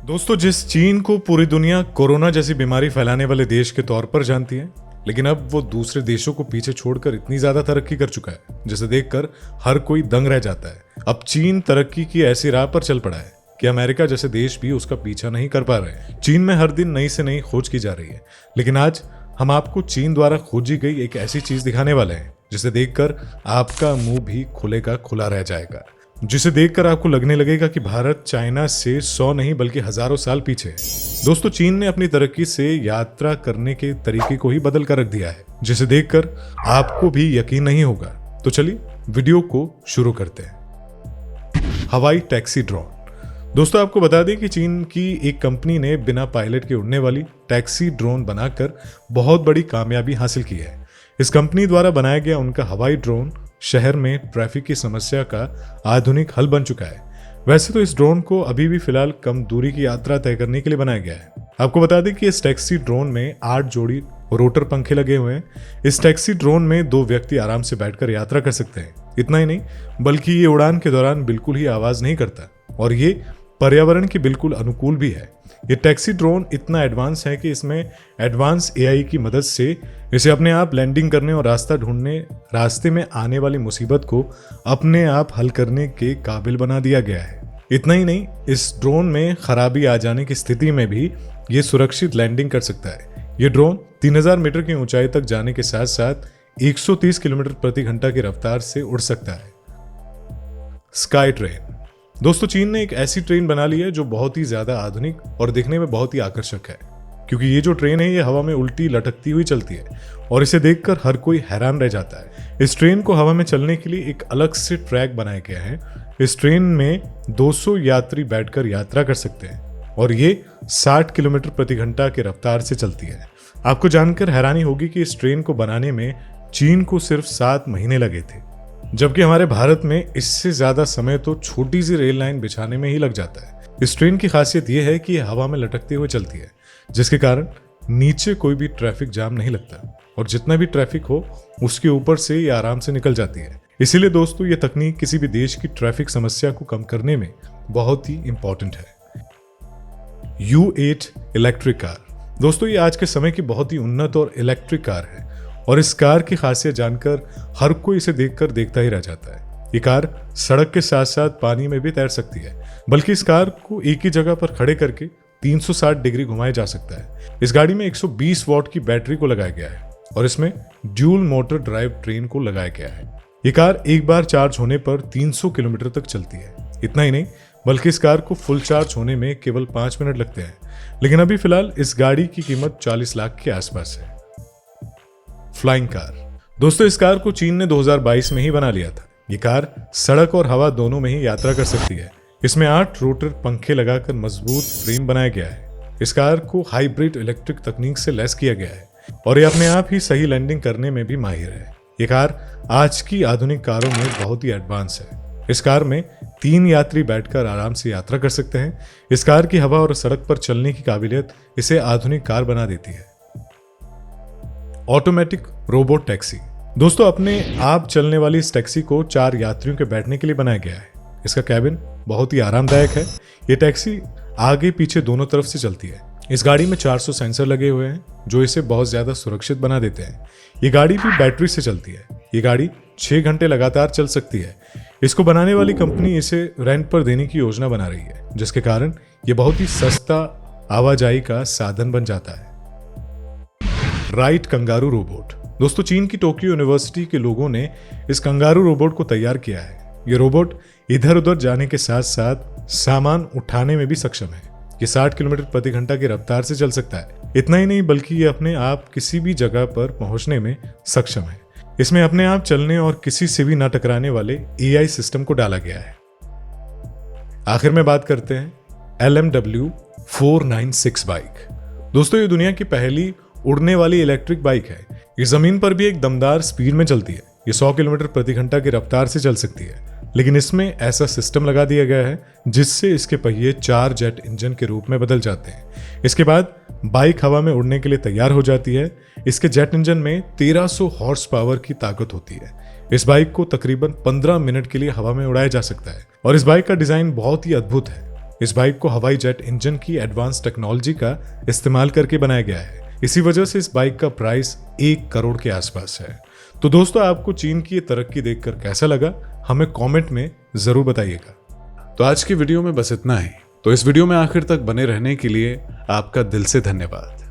दोस्तों, जिस चीन को पूरी दुनिया कोरोना जैसी बीमारी फैलाने वाले देश के तौर पर जानती है, लेकिन अब वो दूसरे देशों को पीछे छोड़कर इतनी ज्यादा तरक्की कर चुका है जिसे देखकर हर कोई दंग रह जाता है। अब चीन तरक्की की ऐसी राह पर चल पड़ा है कि अमेरिका जैसे देश भी उसका पीछा नहीं कर पा रहे। चीन में हर दिन नई से नई खोज की जा रही है, लेकिन आज हम आपको चीन द्वारा खोजी गई एक ऐसी चीज दिखाने वाले हैं जिसे देखकर आपका मुंह भी खुलेगा खुला रह जाएगा, जिसे देखकर आपको लगने लगेगा कि भारत चाइना से 100 नहीं बल्कि हजारों साल पीछे है। दोस्तों, चीन ने अपनी तरक्की से यात्रा करने के तरीके को ही बदल कर रख दिया है, जिसे देखकर आपको भी यकीन नहीं होगा। तो चलिए वीडियो को शुरू करते हैं। हवाई टैक्सी ड्रोन। दोस्तों, आपको बता दें कि चीन की एक कंपनी ने बिना पायलट के उड़ने वाली टैक्सी ड्रोन बनाकर बहुत बड़ी कामयाबी हासिल की है। इस कंपनी द्वारा बनाया गया उनका हवाई ड्रोन शहर में ट्रैफिक की समस्या का आधुनिक हल बन चुका है। वैसे तो इस ड्रोन को अभी भी फिलहाल कम दूरी की यात्रा तय करने के लिए बनाया गया है। आपको बता दें कि इस टैक्सी ड्रोन में 8 जोड़ी रोटर पंखे लगे हुए हैं। इस टैक्सी ड्रोन में 2 व्यक्ति आराम से बैठकर यात्रा कर सकते हैं। इतना ही नहीं बल्कि ये उड़ान के दौरान बिल्कुल ही आवाज नहीं करता और ये पर्यावरण के बिल्कुल अनुकूल भी है। ये टैक्सी ड्रोन इतना एडवांस है कि इसमें एडवांस एआई की मदद से इसे अपने आप लैंडिंग करने और रास्ते में आने वाली मुसीबत को अपने आप हल करने के काबिल बना दिया गया है। इतना ही नहीं, इस ड्रोन में खराबी आ जाने की स्थिति में भी ये सुरक्षित लैंडिंग कर सकता है। ये ड्रोन 3000 मीटर की ऊंचाई तक जाने के साथ साथ 130 किलोमीटर प्रति घंटा की रफ्तार से उड़ सकता है। Sky train. दोस्तों, चीन ने एक ऐसी ट्रेन बना ली है जो बहुत ही ज्यादा आधुनिक और दिखने में बहुत ही आकर्षक है, क्योंकि ये जो ट्रेन है ये हवा में उल्टी लटकती हुई चलती है और इसे देखकर हर कोई हैरान रह जाता है। इस ट्रेन को हवा में चलने के लिए एक अलग से ट्रैक बनाया गया है। इस ट्रेन में 200 यात्री बैठकर यात्रा कर सकते हैं और ये 60 किलोमीटर प्रति घंटा की रफ्तार से चलती है। आपको जानकर हैरानी होगी कि इस ट्रेन को बनाने में चीन को सिर्फ 7 महीने लगे थे, जबकि हमारे भारत में इससे ज्यादा समय तो छोटी सी रेल लाइन बिछाने में ही लग जाता है। इस ट्रेन की खासियत यह है कि यह हवा में लटकते हुए चलती है, जिसके कारण नीचे कोई भी ट्रैफिक जाम नहीं लगता और जितना भी ट्रैफिक हो उसके ऊपर से ये आराम से निकल जाती है। इसीलिए दोस्तों, ये तकनीक किसी भी देश की ट्रैफिक समस्या को कम करने में बहुत ही इंपॉर्टेंट है। U8 electric car. दोस्तों, ये आज के समय की बहुत ही उन्नत और इलेक्ट्रिक कार है और इस कार की खासियत जानकर हर कोई इसे देखकर देखता ही रह जाता है। ये कार सड़क के साथ साथ पानी में भी तैर सकती है, बल्कि इस कार को एक ही जगह पर खड़े करके 360 डिग्री घुमाया जा सकता है। इस गाड़ी में 120 वॉट की बैटरी को लगाया गया है और इसमें ड्यूल मोटर ड्राइव ट्रेन को लगाया गया है। ये कार एक बार चार्ज होने पर 300 किलोमीटर तक चलती है। इतना ही नहीं बल्कि इस कार को फुल चार्ज होने में केवल 5 मिनट लगते हैं, लेकिन अभी फिलहाल इस गाड़ी की कीमत 40 लाख के आसपास है। Flying car. दोस्तों, इस कार को चीन ने 2022 में ही बना लिया था। ये कार सड़क और हवा दोनों में ही यात्रा कर सकती है। इसमें 8 रोटर पंखे लगाकर मजबूत फ्रेम बनाया गया है। इस कार को हाइब्रिड इलेक्ट्रिक तकनीक से लैस किया गया है और ये अपने आप ही सही लैंडिंग करने में भी माहिर है। ये कार आज की आधुनिक कारों में बहुत ही एडवांस है। इस कार में 3 यात्री बैठकर आराम से यात्रा कर सकते हैं। इस कार की हवा और सड़क पर चलने की काबिलियत इसे आधुनिक कार बना देती है। Automatic robot taxi. दोस्तों, अपने आप चलने वाली इस टैक्सी को 4 यात्रियों के बैठने के लिए बनाया गया है। इसका कैबिन बहुत ही आरामदायक है। ये टैक्सी आगे पीछे दोनों तरफ से चलती है। इस गाड़ी में 400 सेंसर लगे हुए हैं जो इसे बहुत ज्यादा सुरक्षित बना देते हैं। ये गाड़ी भी बैटरी से चलती है। ये गाड़ी 6 घंटे लगातार चल सकती है। इसको बनाने वाली कंपनी इसे रेंट पर देने की योजना बना रही है, जिसके कारण ये बहुत ही सस्ता आवाजाही का साधन बन जाता है। Right kangaroo robot. दोस्तों, चीन की टोक्यो यूनिवर्सिटी के लोगों ने इस कंगारू रोबोट को तैयार किया है। ये रोबोट इधर उधर जाने के साथ साथ सामान उठाने में भी सक्षम है। ये 60 किलोमीटर प्रति घंटा की रफ्तार से चल सकता है। इतना ही नहीं बल्कि ये अपने आप किसी भी जगह पर पहुंचने में सक्षम है। इसमें अपने आप चलने और किसी से भी न टकराने वाले एआई सिस्टम को डाला गया है। आखिर में बात करते हैं LMW 496 बाइक। दोस्तों, ये दुनिया की पहली उड़ने वाली इलेक्ट्रिक बाइक है। ये जमीन पर भी एक दमदार स्पीड में चलती है। ये 100 किलोमीटर प्रति घंटा की रफ्तार से चल सकती है, लेकिन इसमें ऐसा सिस्टम लगा दिया गया है जिससे इसके पहिए 4 जेट इंजन के रूप में बदल जाते हैं। इसके बाद बाइक हवा में उड़ने के लिए तैयार हो जाती है। इसके जेट इंजन में 1300 हॉर्स पावर की ताकत होती है। इस बाइक को तकरीबन 15 मिनट के लिए हवा में उड़ाया जा सकता है और इस बाइक का डिजाइन बहुत ही अद्भुत है। इस बाइक को हवाई जेट इंजन की एडवांस टेक्नोलॉजी का इस्तेमाल करके बनाया गया है। इसी वजह से इस बाइक का प्राइस 1 करोड़ के आसपास है। तो दोस्तों, आपको चीन की ये तरक्की देखकर कैसा लगा, हमें कमेंट में जरूर बताइएगा। तो आज की वीडियो में बस इतना ही। तो इस वीडियो में आखिर तक बने रहने के लिए आपका दिल से धन्यवाद।